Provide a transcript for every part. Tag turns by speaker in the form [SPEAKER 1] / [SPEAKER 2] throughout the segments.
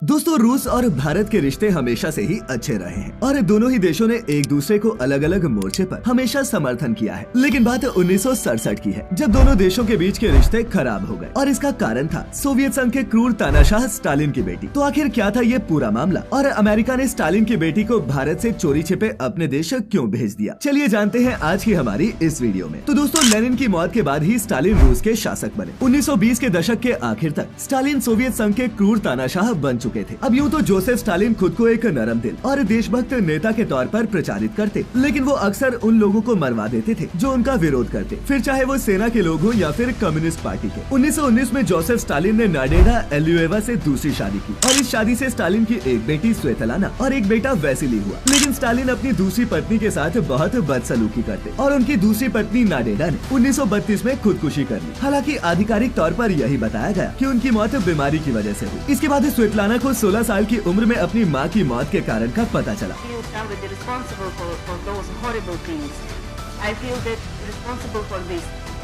[SPEAKER 1] दोस्तों, रूस और भारत के रिश्ते हमेशा से ही अच्छे रहे हैं और दोनों ही देशों ने एक दूसरे को अलग अलग मोर्चे पर हमेशा समर्थन किया है। लेकिन बात 1967 की है, जब दोनों देशों के बीच के रिश्ते खराब हो गए और इसका कारण था सोवियत संघ के क्रूर तानाशाह स्टालिन की बेटी। तो आखिर क्या था ये पूरा मामला और अमेरिका ने स्टालिन की बेटी को भारत से चोरी छिपे अपने देश क्यों भेज दिया? चलिए जानते हैं आज की हमारी इस वीडियो में। तो दोस्तों, लेनिन की मौत के बाद ही स्टालिन रूस के शासक बने। 1920 के दशक के आखिर तक स्टालिन सोवियत संघ के क्रूर तानाशाह बन चुके थे। अब यूँ तो जोसेफ स्टालिन खुद को एक नरम दिल और देशभक्त नेता के तौर पर प्रचारित करते, लेकिन वो अक्सर उन लोगों को मरवा देते थे जो उनका विरोध करते, फिर चाहे वो सेना के लोग हो या फिर कम्युनिस्ट पार्टी के। 1919 में जोसेफ स्टालिन ने नाडेडा एल्यूएवा से दूसरी शादी की और इस शादी से स्टालिन की एक बेटी स्वेतलाना और एक बेटा वेसिली हुआ। लेकिन स्टालिन अपनी दूसरी पत्नी के साथ बहुत बदसलूकी करते और उनकी दूसरी पत्नी नाडेडा ने 1932 में खुदकुशी कर ली। हालांकि आधिकारिक तौर पर यही बताया गया कि उनकी मौत बीमारी की वजह से हुई। इसके बाद स्वेतलाना को 16 साल की उम्र में अपनी मां की मौत के कारण का पता चला।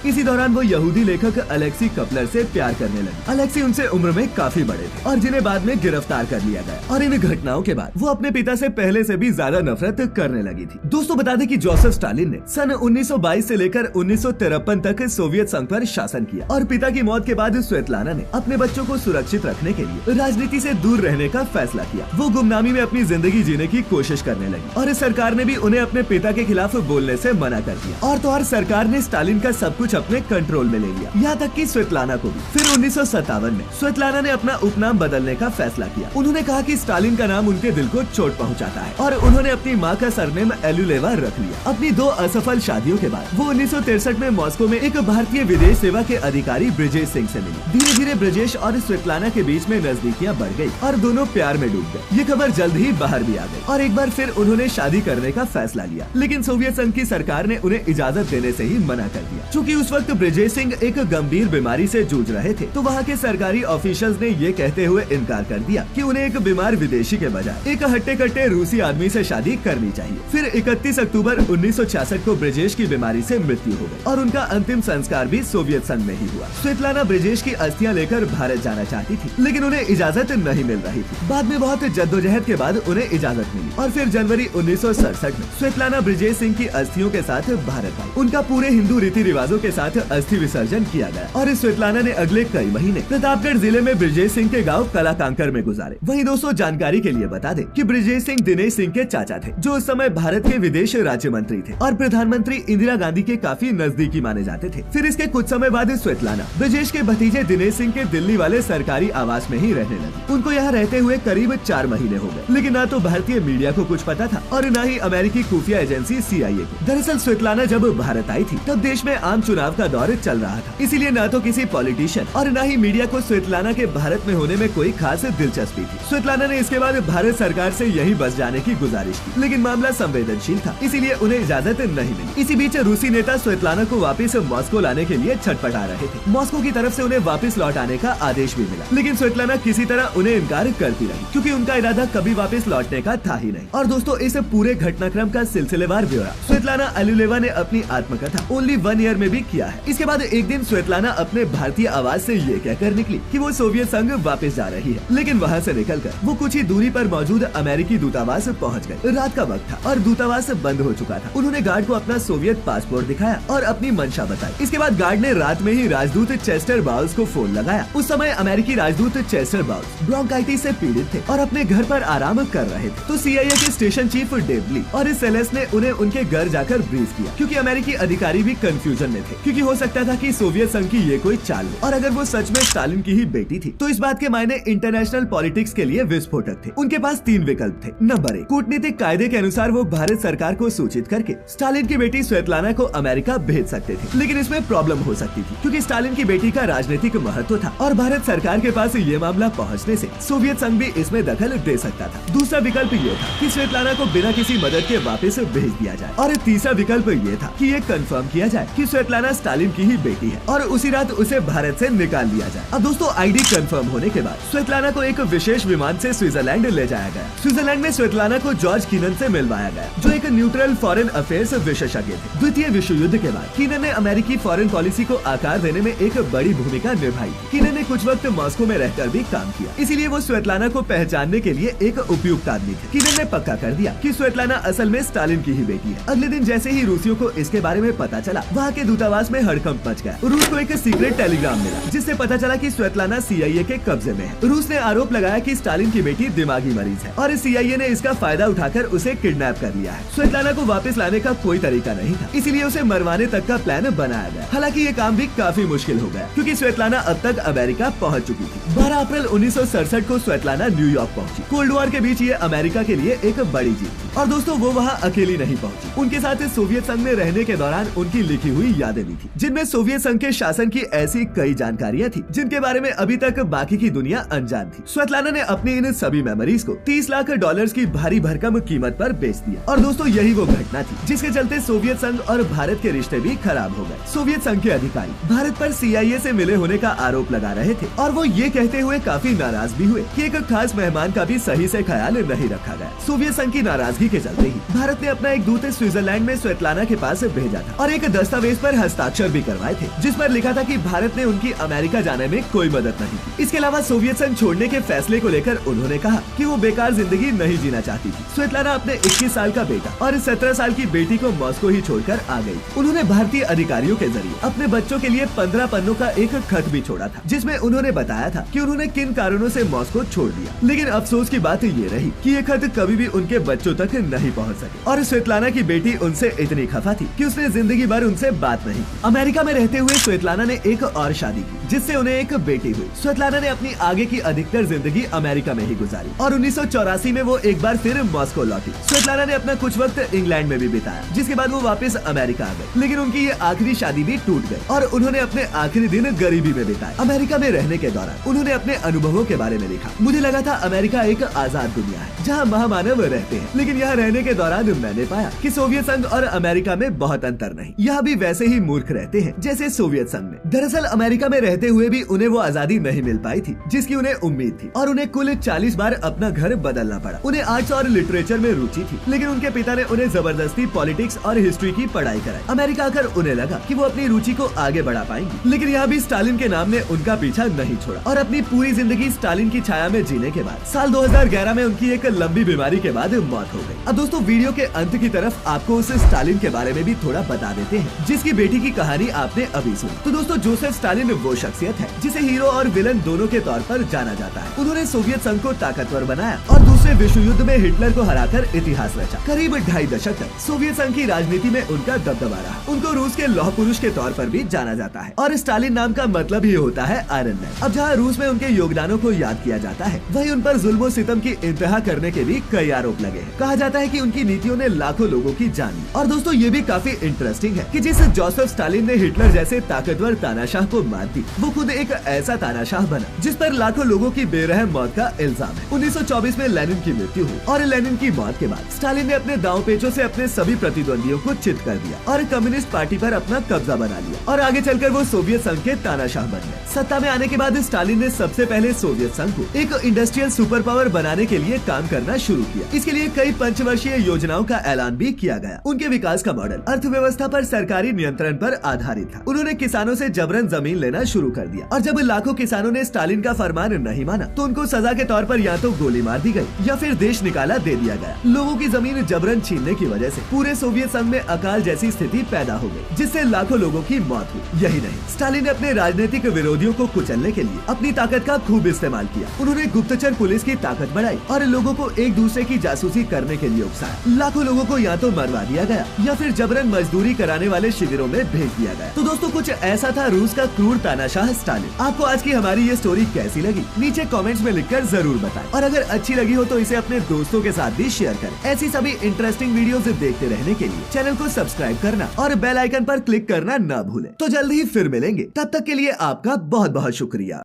[SPEAKER 1] इसी दौरान वो यहूदी लेखक अलेक्सी कपलर से प्यार करने लगी। अलेक्सी उनसे उम्र में काफी बड़े थे और जिन्हें बाद में गिरफ्तार कर लिया गया और इन घटनाओं के बाद वो अपने पिता से पहले से भी ज्यादा नफरत करने लगी थी। दोस्तों, बता दें कि जोसेफ स्टालिन ने सन 1922 से लेकर 1953 तक सोवियत संघ पर शासन किया और पिता की मौत के बाद स्वेतलाना ने अपने बच्चों को सुरक्षित रखने के लिए राजनीति से दूर रहने का फैसला किया। वो गुमनामी में अपनी जिंदगी जीने की कोशिश करने लगी और इस सरकार ने भी उन्हें अपने पिता के खिलाफ बोलने से मना कर दिया और तो और सरकार ने स्टालिन का सब कुछ अपने कंट्रोल में ले लिया, यहाँ तक कि स्वेतलाना को भी। फिर 1957 में स्वेतलाना ने अपना उपनाम बदलने का फैसला किया। उन्होंने कहा कि स्टालिन का नाम उनके दिल को चोट पहुंचाता है और उन्होंने अपनी मां का सरनेम एल्यूलेवा रख लिया। अपनी 2 असफल शादियों के बाद वो 1963 में मॉस्को में एक भारतीय विदेश सेवा के अधिकारी ब्रिजेश सिंह से मिली। धीरे धीरे ब्रिजेश और स्वेतलाना के बीच में नजदीकियां बढ़ गयी और दोनों प्यार में डूब गए। ये खबर जल्द ही बाहर भी आ गई और एक बार फिर उन्होंने शादी करने का फैसला लिया। लेकिन सोवियत संघ की सरकार ने उन्हें इजाजत देने से ही मना कर दिया। चूँकि उस वक्त ब्रिजेश सिंह एक गंभीर बीमारी से जूझ रहे थे, तो वहाँ के सरकारी ऑफिशियल्स ने ये कहते हुए इनकार कर दिया कि उन्हें एक बीमार विदेशी के बजाय एक हट्टे-कट्टे रूसी आदमी से शादी करनी चाहिए। फिर 31 अक्टूबर 1966 को ब्रिजेश की बीमारी से मृत्यु हो गई और उनका अंतिम संस्कार भी सोवियत संघ में ही हुआ। स्वेतलाना ब्रिजेश की अस्थियां लेकर भारत जाना चाहती थी, लेकिन उन्हें इजाजत नहीं मिल रही थी। बाद में बहुत जद्दोजहद के बाद उन्हें इजाजत मिली और फिर जनवरी 1967 में स्वेतलाना ब्रिजेश सिंह की अस्थियों के साथ भारत आई। उनका पूरे हिंदू रीति रिवाजों के साथ अस्थि विसर्जन किया गया और स्वेतलाना ने अगले कई महीने प्रतापगढ़ जिले में ब्रिजेश सिंह के गांव कलाकांकर में गुजारे। वहीं दोस्तों, जानकारी के लिए बता दें कि ब्रिजेश सिंह दिनेश सिंह के चाचा थे, जो उस समय भारत के विदेश राज्य मंत्री थे और प्रधानमंत्री इंदिरा गांधी के काफी नजदीकी माने जाते थे। फिर इसके कुछ समय बाद स्वेतलाना ब्रिजेश के भतीजे दिनेश सिंह के दिल्ली वाले सरकारी आवास में ही रहने लगी। उनको यहाँ रहते हुए करीब 4 महीने हो गए, लेकिन न तो भारतीय मीडिया को कुछ पता था और न ही अमेरिकी खुफिया एजेंसी CIA को। दरअसल स्वेतलाना जब भारत आई थी तब देश में आम चुनाव का दौर चल रहा था, इसीलिए न तो किसी पॉलिटिशियन और न ही मीडिया को स्वेतलाना के भारत में होने में कोई खास दिलचस्पी थी। स्वेतलाना ने इसके बाद भारत सरकार से यहीं बस जाने की गुजारिश की, लेकिन मामला संवेदनशील था, इसीलिए उन्हें इजाजत नहीं मिली। इसी बीच रूसी नेता स्वेतलाना को वापस मॉस्को लाने के लिए छटपटा रहे थे। मॉस्को की तरफ से उन्हें वापस लौट आने का आदेश भी मिला, लेकिन स्वेतलाना किसी तरह उन्हें इनकार करती रही, क्योंकि उनका इरादा कभी वापस लौटने का था ही नहीं। और दोस्तों, इस पूरे घटनाक्रम का सिलसिलेवार ब्यौरा स्वेतलाना एल्यूलेवा ने अपनी आत्मकथा ओनली 1 ईयर में भी किया है। इसके बाद एक दिन स्वेतलाना अपने भारतीय आवास से ये कहकर निकली कि वो सोवियत संघ वापस जा रही है, लेकिन वहाँ से निकलकर वो कुछ ही दूरी पर मौजूद अमेरिकी दूतावास पहुँच गए। रात का वक्त था और दूतावास बंद हो चुका था। उन्होंने गार्ड को अपना सोवियत पासपोर्ट दिखाया और अपनी मंशा बताई। इसके बाद गार्ड ने रात में ही राजदूत चेस्टर बाउल्स को फोन लगाया। उस समय अमेरिकी राजदूत चेस्टर बाउल्स ब्रोंकाइटिस से पीड़ित थे और अपने घर पर आराम कर रहे थे। तो CIA के स्टेशन चीफ डेवली और सेलेस ने उन्हें उनके घर जाकर ब्रीफ किया, क्योंकि अमेरिकी अधिकारी भी कंफ्यूजन में थे, क्योंकि हो सकता था कि सोवियत संघ की ये कोई चाल हो और अगर वो सच में स्टालिन की ही बेटी थी तो इस बात के मायने इंटरनेशनल पॉलिटिक्स के लिए विस्फोटक थे। उनके पास 3 विकल्प थे। नंबर 1, कूटनीतिक कायदे के अनुसार वो भारत सरकार को सूचित करके स्टालिन की बेटी स्वेतलाना को अमेरिका भेज सकते थे, लेकिन इसमें प्रॉब्लम हो सकती थी, क्योंकि स्टालिन की बेटी का राजनीतिक महत्व था और भारत सरकार के पास ये मामला पहुँचने से सोवियत संघ भी इसमें दखल दे सकता था। दूसरा विकल्प ये था कि स्वेतलाना को बिना किसी मदद के वापस भेज दिया जाए और तीसरा विकल्प ये था कि ये कंफर्म किया जाए कि स्वेतलाना स्टालिन की ही बेटी है और उसी रात उसे भारत से निकाल लिया जाए। अब दोस्तों, ID कंफर्म होने के बाद स्वेतलाना को एक विशेष विमान से स्विट्जरलैंड ले जाया गया। स्विट्जरलैंड में स्वेतलाना को जॉर्ज कीनन से मिलवाया गया, जो एक न्यूट्रल फॉरेन अफेयर्स विशेषज्ञ थे। द्वितीय विश्व युद्ध के बाद कीनन ने अमेरिकी फॉरेन पॉलिसी को आकार देने में एक बड़ी भूमिका निभाई। कीनन ने कुछ वक्त मॉस्को में रहकर भी काम किया, इसीलिए वो स्वेतलाना को पहचानने के लिए एक उपयुक्त आदमी थे। किरण ने पक्का कर दिया कि स्वेतलाना असल में स्टालिन की ही बेटी है। अगले दिन जैसे ही रूसियों को इसके बारे में पता चला, वहाँ के दूतावास में हड़कंप मच गया। रूस को एक सीक्रेट टेलीग्राम मिला जिससे पता चला कि स्वेतलाना CIA के कब्जे में है। रूस ने आरोप लगाया कि स्टालिन की बेटी दिमागी मरीज है और CIA ने इसका फायदा उठाकर उसे किडनैप कर लिया है। स्वेतलाना को वापस लाने का कोई तरीका नहीं था, इसीलिए उसे मरवाने तक का प्लान बनाया गया। हालांकि ये काम भी काफी मुश्किल हो गया क्योंकि स्वेतलाना अब तक अमेरिका पहुंच चुकी थी। 12 अप्रैल 1967 को स्वेतलाना न्यूयॉर्क पहुंची। कोल्ड वॉर के बीच ये अमेरिका के लिए एक बड़ी जीत थी। और दोस्तों वो वहाँ अकेली नहीं पहुंची, उनके साथ सोवियत संघ में रहने के दौरान उनकी लिखी हुई यादें भी थी, जिनमें सोवियत संघ के शासन की ऐसी कई जानकारियां थी जिनके बारे में अभी तक बाकी की दुनिया अनजान थी। स्वेतलाना ने अपनी इन सभी मेमोरीज को $30 लाख की भारी भरकम कीमत पर बेच दिया। और दोस्तों यही वो घटना थी जिसके चलते सोवियत संघ और भारत के रिश्ते भी खराब हो गए। सोवियत संघ के अधिकारी भारत पर CIA से मिले होने का आरोप लगा रहे थे और वो ये कहते हुए काफी नाराज भी हुए कि एक खास मेहमान का भी सही से ख्याल नहीं रखा गया। सोवियत संघ की नाराजगी के चलते ही भारत ने अपना एक दूत स्विट्जरलैंड में स्वेतलाना के पास भेजा था और एक दस्तावेज पर हस्ताक्षर भी करवाए थे जिस पर लिखा था कि भारत ने उनकी अमेरिका जाने में कोई मदद नहीं की। इसके अलावा सोवियत संघ छोड़ने के फैसले को लेकर उन्होंने कहा कि वो बेकार जिंदगी नहीं जीना चाहती थी। स्वेतलाना अपने 21 साल का बेटा और 17 साल की बेटी को मॉस्को ही छोड़कर आ गई। उन्होंने भारतीय अधिकारियों के जरिए अपने बच्चों के लिए 15 पन्नों का एक खत भी छोड़ा था जिसमें उन्होंने बताया था कि उन्होंने किन कारणों से मॉस्को छोड़ दिया। लेकिन अफसोस की बात ये रही कि ये खत कभी भी उनके बच्चों तक नहीं पहुंच सके और स्वेतलाना की बेटी उनसे इतनी खफा थी कि उसने जिंदगी भर उनसे बात नहीं की। अमेरिका में रहते हुए स्वेतलाना ने एक और शादी की जिससे उन्हें एक बेटी हुई। स्वेतलाना ने अपनी आगे की अधिकतर जिंदगी अमेरिका में ही गुजारी और 1984 में वो एक बार फिर मॉस्को लौटी। स्वेतलाना ने अपना कुछ वक्त इंग्लैंड में भी बिताया जिसके बाद वो वापस अमेरिका आ गए, लेकिन उनकी ये आखिरी शादी भी टूट गई और उन्होंने अपने आखिरी दिन गरीबी में बिताए। अमेरिका में रहने के दौरान उन्होंने अपने अनुभवों के बारे में लिखा। मुझे लगा था अमेरिका एक आजाद दुनिया है जहाँ महामानव रहते हैं, लेकिन यहाँ रहने के दौरान मैंने पाया कि सोवियत संघ और अमेरिका में बहुत अंतर नहीं, यहाँ भी वैसे ही मूर्ख रहते हैं जैसे सोवियत संघ में। दरअसल अमेरिका में रहते हुए भी उन्हें वो आजादी नहीं मिल पाई थी जिसकी उन्हें उम्मीद थी और उन्हें कुल 40 बार अपना घर बदलना पड़ा। उन्हें आर्ट्स और लिटरेचर में रुचि थी, लेकिन उनके पिता ने उन्हें जबरदस्ती पॉलिटिक्स और हिस्ट्री की पढ़ाई कराई। अमेरिका आकर उन्हें लगा कि वो अपनी रुचि को आगे बढ़ा पाएंगी, लेकिन यहाँ भी स्टालिन के नाम ने उनका पीछा नहीं छोड़ा और अपनी पूरी जिंदगी स्टालिन की छाया में जीने के बाद साल 2011 में उनकी एक लंबी बीमारी के बाद मौत हो गई। अब दोस्तों वीडियो के अंत की तरफ आपको उस स्टालिन के बारे में भी थोड़ा बता देते हैं जिसकी बेटी की कहानी आपने अभी सुनी। तो दोस्तों जोसेफ स्टालिन वो शख्सियत है जिसे हीरो और विलन दोनों के तौर पर जाना जाता है। उन्होंने सोवियत संघ को ताकतवर बनाया और दूसरे विश्व युद्ध में हिटलर को हराकर इतिहास रचा। करीब 2.5 दशक तक सोवियत संघ की राजनीति में उनका दबदबा रहा। उनको रूस के लौह पुरुष के तौर पर भी जाना जाता है और स्टालिन नाम का मतलब ही होता है आयरन मैन। अब जहाँ रूस में उनके योगदानों को याद किया जाता है, वहीं उन पर जुल्म सितम की इंतहा करने के भी कई आरोप लगे हैं। कहा जाता है कि उनकी नीतियों ने लाखों लोगों की जान ली। और दोस्तों ये भी काफी इंटरेस्टिंग है कि जिस जोसेफ स्टालिन ने हिटलर जैसे ताकतवर तानाशाह को मार दी, वो खुद एक ऐसा तानाशाह बना जिस पर लाखों लोगों की बेरहम मौत का इल्जाम है। 1924 में लेनिन की मृत्यु हुई और लेनिन की मौत के बाद स्टालिन ने अपने दांव पेचों से अपने सभी प्रतिद्वंदियों को चित कर दिया और कम्युनिस्ट पार्टी पर अपना कब्जा बना लिया और आगे चलकर वो सोवियत संघ के तानाशाह बन गए। सत्ता में आने के बाद स्टालिन ने सबसे पहले सोवियत संघ को एक इंडस्ट्रियल सुपर पावर बनाने के लिए काम करना शुरू किया। इसके लिए कई पंचवर्षीय योजनाओं का ऐलान भी किया गया। उनके विकास का मॉडल अर्थव्यवस्था पर सरकारी नियंत्रण पर आधारित था। उन्होंने किसानों से जबरन जमीन लेना शुरू कर दिया और जब लाखों किसानों ने स्टालिन का फरमान नहीं माना तो उनको सजा के तौर पर या तो गोली मार दी गई या फिर देश निकाला दे दिया गया। लोगों की जमीन जबरन छीनने की वजह से पूरे सोवियत संघ में अकाल जैसी स्थिति पैदा हो गई, जिससे लाखों लोगों की मौत हुई। यही नहीं, स्टालिन ने अपने राजनीतिक विरोधियों को कुचलने के लिए अपनी ताकत का खूब इस्तेमाल किया। उन्होंने गुप्तचर पुलिस की ताकत बढ़ाई और लोगों को एक दूसरे की जासूसी करने के लिए उकसाया। लाखों लोगों को या तो मरवा दिया गया या फिर जबरन मजदूरी कराने वाले शिविरों में भेज दिया गया। तो दोस्तों कुछ ऐसा था रूस का क्रूर तानाशाह स्टालिन। आपको आज की हमारी ये स्टोरी कैसी लगी नीचे कमेंट्स में लिखकर जरूर बताएं और अगर अच्छी लगी हो तो इसे अपने दोस्तों के साथ भी शेयर करें। ऐसी सभी इंटरेस्टिंग वीडियोस देखते रहने के लिए चैनल को सब्सक्राइब करना और बेल आइकन पर क्लिक करना न भूलें। तो जल्द ही फिर मिलेंगे, तब तक के लिए आपका बहुत बहुत शुक्रिया।